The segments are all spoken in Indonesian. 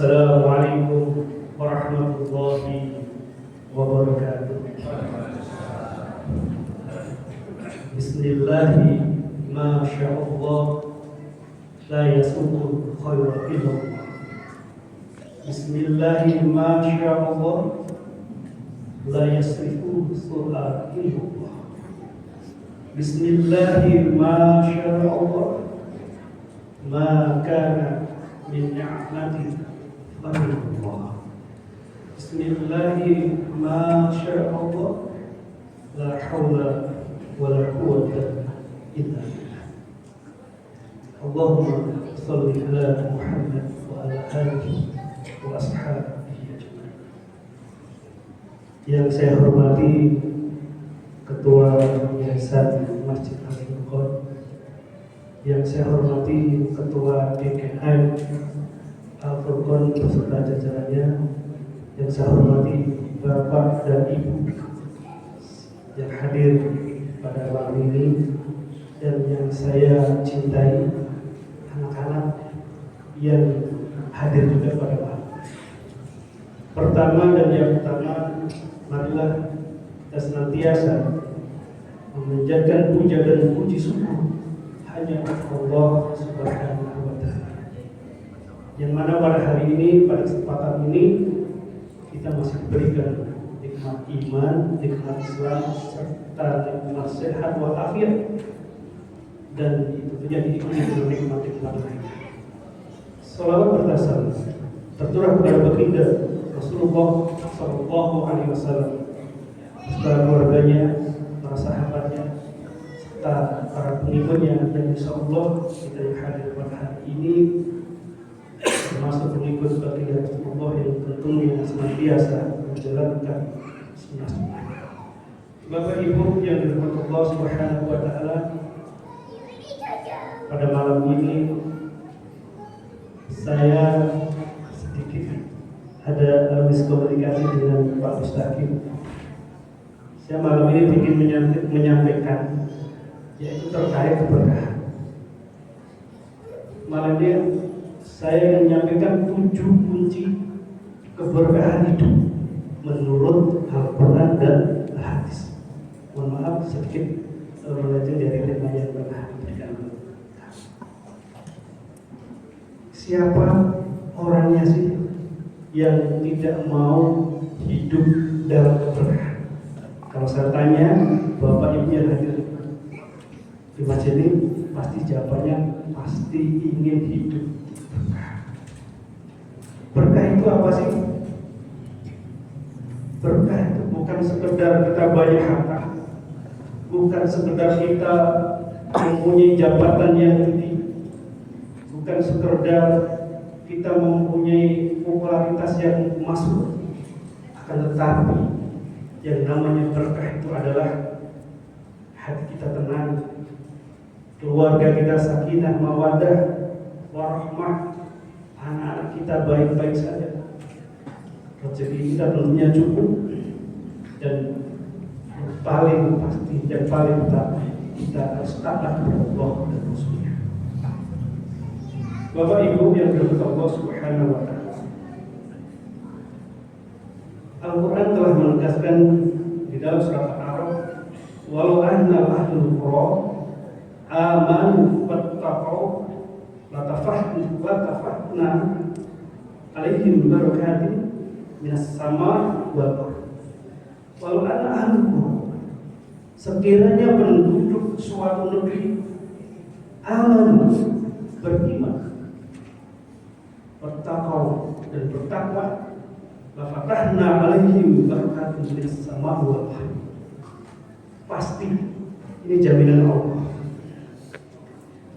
Assalamualaikum warahmatullahi wabarakatuh. Bismillahi ma sya'allah la yasuqul khayra illallah. Bismillahi ma sya'allah la yasrifu su'a illallah. Bismillahi ma sya'allah ma kana min ni'matin Allah. Bismillahi ma sya'allah la hawla wa la quwwata illa billah. Allahumma shalli ala Muhammad wa ala alihi wa ashabihi ajma'in. Yang saya hormati Ketua Yayasan Masjid Al-Furqan, yang saya hormati Ketua DKM Al-Furqan beserta jajarannya, yang saya hormati Bapak dan Ibu yang hadir pada malam ini, dan yang saya cintai anak-anak yang hadir juga pada malam. Pertama dan yang utama, marilah kita senantiasa memanjatkan puja dan puji syukur hanya Allah Subhanahu wa Ta'ala, yang mana pada hari ini, pada kesempatan ini, kita masih diberikan nikmat iman, nikmat Islam, serta nikmat sehat walafiat, dan itu menjadi diikuti dengan nikmat-nikmat lainnya. Salawat bertasal tercurah kepada baginda Rasulullah Sallallahu Alaihi Wasallam, serta keluarganya, para sahabatnya, serta para pengikutnya, dan insya Allah kita yang hadir pada hari ini termasuk pengikut baginda Rasulullah yang tentunya senantiasa menjalankan sunnah-sunnah. Bapak Ibu yang dirahmati Allah Subhanahu wa Ta'ala, pada malam ini saya sedikit ada miskomunikasi dengan Pak Mustaqim. Saya malam ini ingin menyampaikan, yaitu terkait keberkahan. Malam ini saya menyampaikan 7 kunci keberkahan hidup menurut Al-Quran dan Hadis. Mohon maaf sedikit melenceng dari tema yang pernah diberikan. Siapa orangnya sih yang tidak mau hidup dalam keberkahan? Kalau saya tanya Bapak Ibu yang hadir di masjid ini, pasti jawabannya pasti ingin hidup berkah. Berkah itu apa sih? Berkah itu bukan sekedar kita banyak harta, bukan sekedar kita mempunyai jabatan yang tinggi, bukan sekedar kita mempunyai popularitas yang masuk, akan tetapi yang namanya berkah itu adalah hati kita tenang, keluarga kita sakinah mawaddah warahmah, anak-anak kita baik-baik saja, rezeki kita tentunya cukup, dan yang paling pasti dan paling utama kita harus taat kepada Allah dan Rasulnya. Bapak Ibu yang dirahmati Allah Subhanahu wa Ta'ala, Al-Quran telah menegaskan di dalam surat Al-A'raf, walau anna ahlul qura amanu wattaqau latafahna alaihim barakatin minas sama wal ardh. Walau anna ahlul qura, sekiranya penduduk suatu negeri amanu, beriman, wattaqau, dan bertakwa, lafatahna alaihim barakatin minas sama wal ardh. Pasti ini jaminan Allah.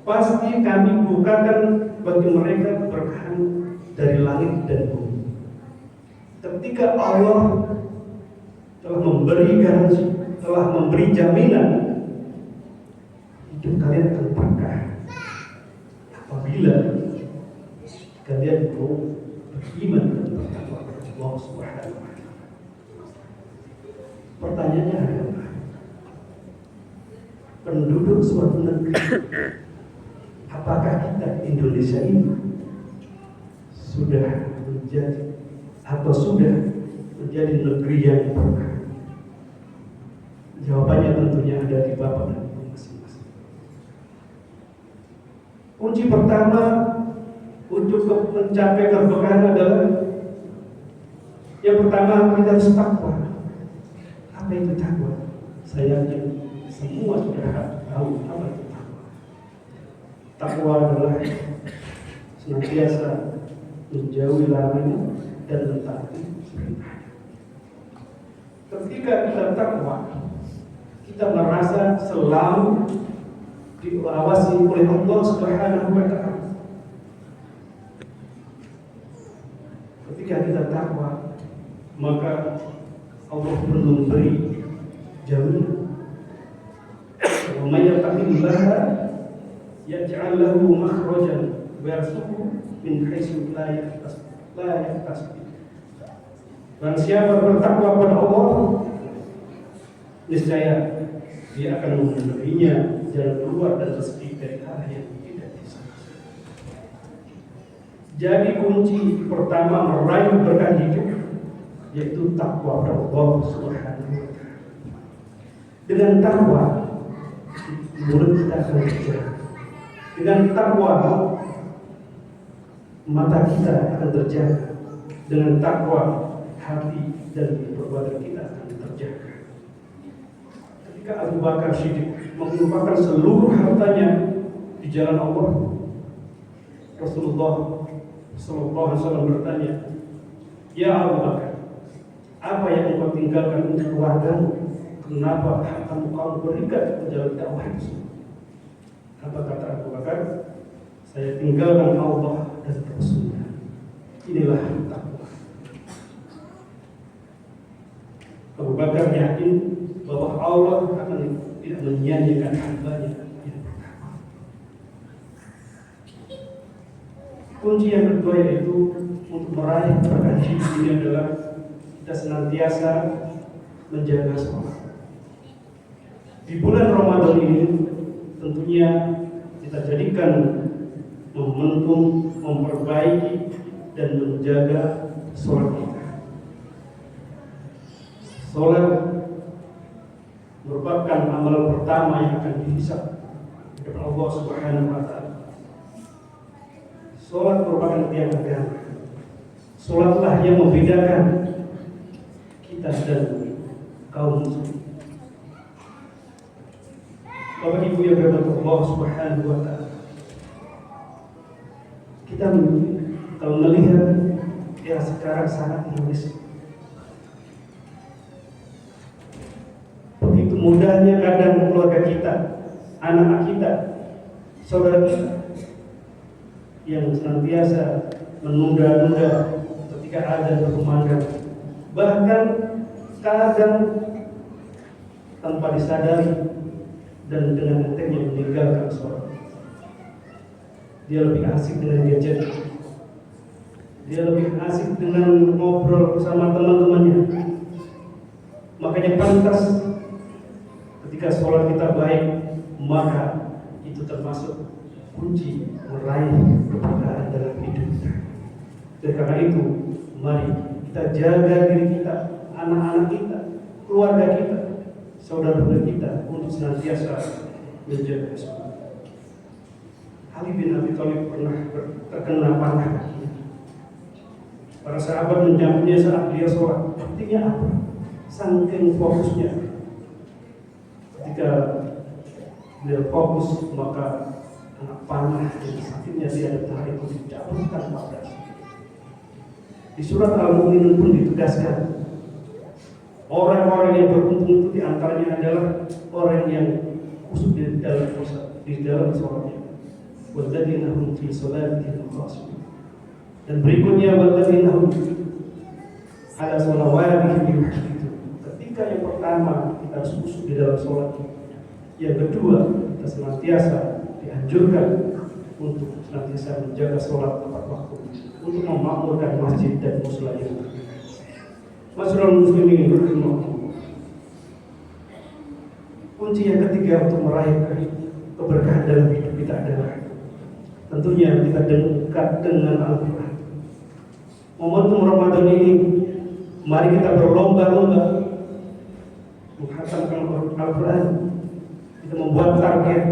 Pasti kami bukakan bagi mereka keberkahan dari langit dan bumi. Ketika Allah telah memberi garansi, telah memberi jaminan, hidup kalian akan berkah apabila kalian mau beriman dan bertakwa kepada Allah Subhanahu wa Ta'ala. Pertanyaannya adalah, penduduk suatu negeri, apakah kita Indonesia ini sudah menjadi atau sudah menjadi negeri yang berkah? Jawabannya tentunya ada di Bapak dan Ibu masing-masing. Kunci pertama untuk mencapai keberkahan adalah yang pertama, kita harus takwa. Apa itu takwa? Saya yakin semua sudah tahu apa itu takwa. Takwa adalah senantiasa menjauhi larangan dan mentaati perintah. Ketika kita takwa, kita merasa selalu diawasi oleh Allah Subhanahu wa Ta'ala. Ketika kita takwa, maka Allah pun memberi jaminan. Wa may yattaqillaha yaj'al lahu makhrajan wa yarzuqhu min haitsu la yahtasib. Dan siapa bertakwa kepada Allah, niscaya dia akan memberinya jalan keluar dan rezeki dari arah yang tidak disangka. Jadi kunci pertama meraih berkah hidup yaitu takwa kepada Allah Subhanahu wa Ta'ala. Dengan takwa mulut kita akan terjaga. Dengan takwa mata kita akan terjaga. Dengan takwa hati dan perbuatan kita akan terjaga. Ketika Abu Bakar Siddiq mengumpulkan seluruh hartanya di jalan Allah, Rasulullah Sallallahu Alaihi Wasallam bertanya, "Ya Abu Bakar, apa yang engkau tinggalkan untuk keluargamu? Kenapa hartamu kau berikan ke jalan dakwah itu?" Apa kata Abu Bakar? "Saya tinggalkan Allah dan Rasulnya." Inilah takwa. Abu Bakar yakin bahwa Allah akan tidak menyia-nyiakan hambanya yang bertakwa. Kunci yang kedua yaitu untuk meraih berkah hidup ini adalah kita senantiasa menjaga sholat. Di bulan Ramadan ini tentunya kita jadikan momentum memperbaiki dan menjaga sholat kita. Sholat merupakan amal pertama yang akan dihisab oleh Allah Subhanahu wa Ta'ala. Sholat merupakan tiang agama. Sholatlah yang membedakan kita dan kaum muslim. Bapak Ibu yang dirahmati Allah Subhanahu wa Ta'ala, kita kalau melihat era sekarang sangat Indonesia, begitu mudahnya kadang keluarga kita, anak-anak kita, saudara kita yang senantiasa menunda-nunda ketika ada berkumandang, bahkan kadang tanpa disadari dan dengan entengnya meninggalkan sholat. Dia lebih asik dengan gadget, dia lebih asik dengan ngobrol bersama teman-temannya. Makanya pantas ketika sholat kita baik, maka itu termasuk kunci meraih keberkahan dalam hidup kita. Dan karena itu, mari kita jaga diri kita, anak-anak kita, keluarga kita, saudara-saudara kita untuk senantiasa menjaga sholat. Ali bin Abi Thalib pernah terkena panah. Para sahabat menyambutnya saat dia sholat. Artinya apa? Saking fokusnya. Ketika dia fokus, maka anak panah yang sakitnya dia ada itu dicabutkan pada. Di surat Al-Mu'minun pun ditegaskan, orang-orang yang beruntung itu diantaranya adalah orang yang khusyuk di dalam sholatnya. Walladzina hum fi sholatihim khashi'un. Dan berikutnya walladzina hum ala sholawatihim yuhafizun. Ketika yang pertama kita harus khusyuk di dalam sholat, yang kedua kita senantiasa dianjurkan untuk senantiasa menjaga sholat tepat waktu, untuk memakmurkan masjid dan musala yang Masyaallah muslimin rahimahullah. Kunci yang ketiga untuk meraih keberkahan dalam hidup kita adalah tentunya kita dekat dengan Al-Quran. momentum Ramadan ini, mari kita berlomba-lomba menghatamkan Al-Quran. Kita membuat target,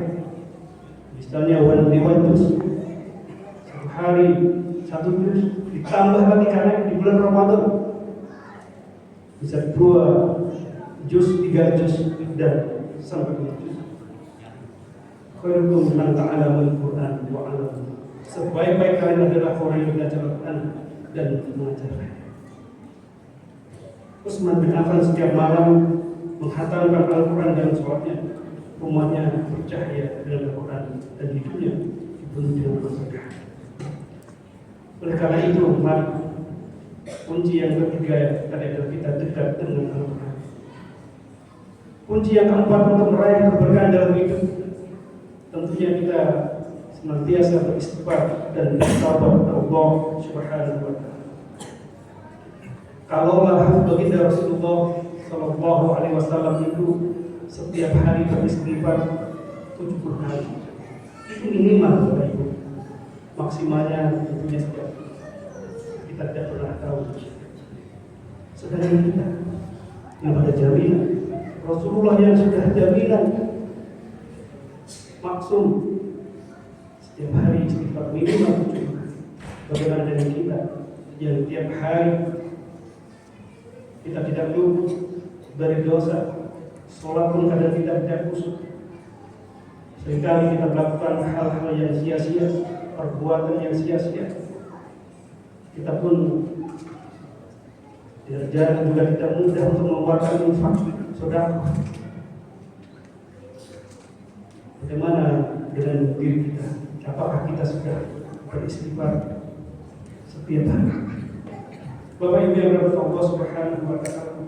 misalnya one juz, satu hari 1 juz, ditambah lagi karena di bulan Ramadan bisa 2 juz, 3 juz, dan sampai 5 juz. Khairukum man ta'allamul Quran wa 'allamahu. Sebaik-baik kalian adalah orang yang belajar Al-Quran dan mengajarnya. Utsman bin Affan setiap malam menghatamkan Al-Quran dalam sholatnya. Rumahnya bercahaya dengan Al-Quran dan hidupnya dipenuhi dengan berkah. Oleh karena itu, mari kunci yang ketiga adalah kita dekat dengan Al-Quran. Kunci yang keempat untuk meraih keberkahan dalam hidup, tentunya kita senantiasa beristighfar dan bertaubat kepada Allah Subhanahu wa Ta'ala. Kalau baginda Rasulullah Sallallahu Alaihi Wasallam itu setiap hari beristighfar 70 kali, itu minimal Bapak Ibu. Maksimalnya tentunya setiap kita tidak pernah tahu. Sedangkan kita yang ada jaminan, Rasulullah yang sudah jaminan maksum setiap hari istighfar minimal 70 kali. Bagaimana dengan kita yang tiap hari kita tidak luput dari dosa, sholat pun kadang tidak khusyuk. Seringkali kita melakukan hal-hal yang sia-sia, perbuatan yang sia-sia. Kita pun jarang juga tidak mudah untuk mengeluarkan infak, sedekah. Bagaimana dengan diri kita? Apakah kita sudah beristighfar setiap hari? Bapak Ibu yang dirahmati Allah Subhanahu wa Ta'ala,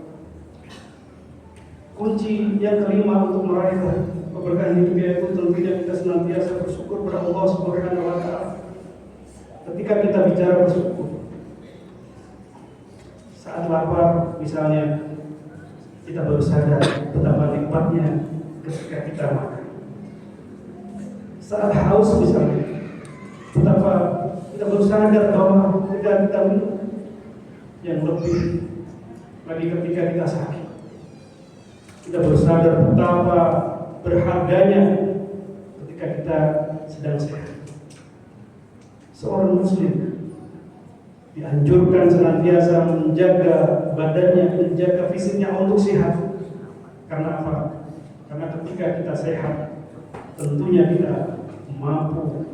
kunci yang kelima untuk meraih keberkahan hidup yaitu tentunya kita senantiasa bersyukur kepada Allah Subhanahu wa Ta'ala. Ketika kita bicara bersyukur, saat lapar misalnya, kita baru sadar betapa nikmatnya ketika kita makan. Saat haus misalnya, betapa kita baru sadar bahwa ketika kita minum, yang lebih lagi ketika kita sakit, kita baru sadar betapa berharganya ketika kita sedang sehat. Seorang muslim dianjurkan senantiasa menjaga badannya, menjaga fisiknya untuk sehat. Karena apa? Karena ketika kita sehat, tentunya kita mampu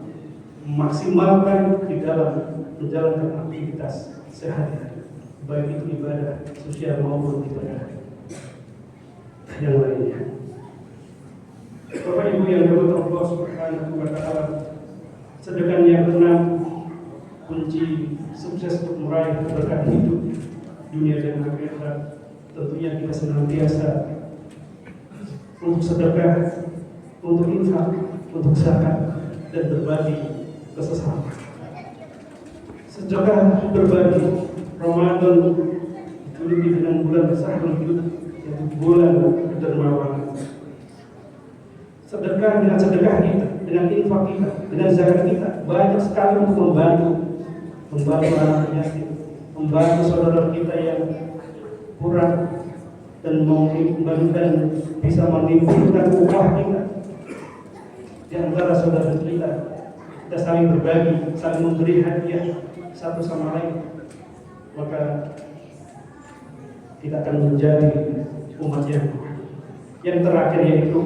memaksimalkan di dalam menjalankan aktivitas sehari-hari, baik itu ibadah sosial maupun ibadah yang lainnya. Bapak Ibu yang dirahmati Allah Subhanahu wa Ta'ala, sedangkan yang keenam, kunci sukses untuk meraih keberkahan hidup dunia dan akhirat, tentunya kita senantiasa untuk sedekah, untuk infak, untuk zakat, dan berbagi ke sesama. Sedekah berbagi. Ramadan dijuluki dengan bulan Sahrul Jud, yaitu bulan kedermawanan. Sedekah, dengan sedekah kita, dengan infak kita, dengan zakat kita, banyak sekali untuk membantu anak yatim, membantu saudara kita yang kurang, dan bisa menimbulkan upah kita di antara saudara kita. Kita saling berbagi, saling memberi hadiah satu sama lain, maka kita akan menjadi umat yang terakhir, yaitu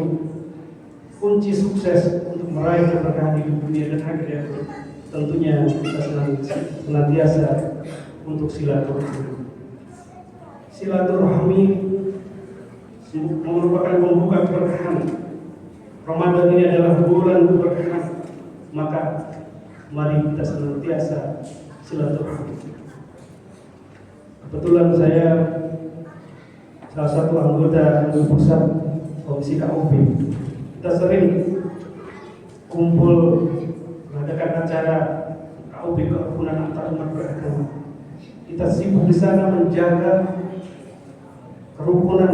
kunci sukses untuk meraih keberkahan hidup dunia dan akhirat. Tentunya kita senantiasa untuk silaturahmi. Silaturahmi merupakan pembuka keberkahan. Ramadan ini adalah bulan keberkahan, maka mari kita senantiasa silaturahmi. Kebetulan saya salah satu anggota pusat Komisi KUB. Kita sering kumpul mengadakan acara KUB, kerukunan antar umat beragama. Kita sibuk di sana menjaga kerukunan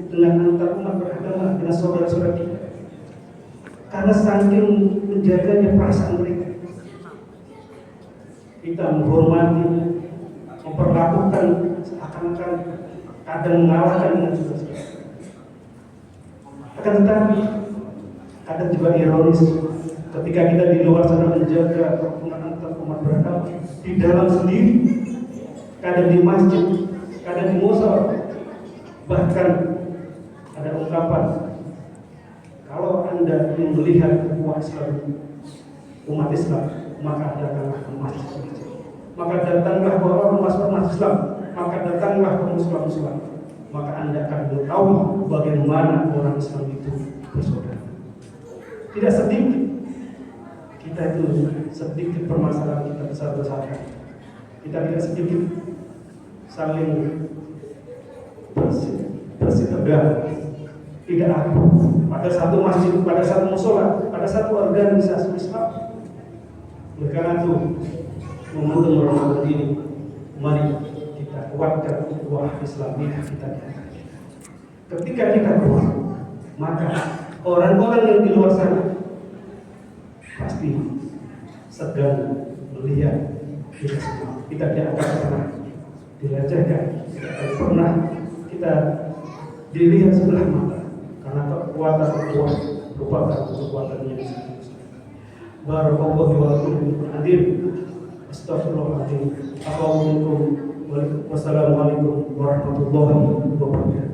dengan antar umat beragama, dengan saudara-saudara kita. Karena saking menjaganya perasaan mereka, kita menghormati, diperlakukan seakan-akan kadang mengalahkan dengan saudara-saudara. Akan tetapi kadang juga ironis ketika kita di luar sana menjaga kerukunan antar umat beragama, di dalam sendiri, kadang di masjid, kadang di musala, bahkan ada ungkapan, kalau Anda ingin melihat kekuasaan umat Islam, maka datanglah ke masjid. Maka datanglah ke ormas Islam, maka datanglah ke muslim, maka Anda akan tahu bagaimana orang Islam itu bersaudara. Tidak sedikit kita itu sedikit permasalahan kita besar-besarkan. Kita tidak sedikit saling bersih tegang, tidak ada pada satu masjid, pada satu musola, pada satu organisasi Islam. Oleh karena itu, momentum Ramadan ini, mari kita kuatkan ukhuwah Islamiyah kita. Ketika kita kuat, maka orang-orang yang di luar sana pasti segan melihat kita semua. Kita tidak akan pernah dilecehkan, tidak akan pernah kita dilihat sebelah mata, karena kekuatan ukhuwah merupakan kekuatan yang sangat besar. Barakallahu wa lakum hadir. Astaghfirullahaladzim. Assalamualaikum warahmatullahi wabarakatuh.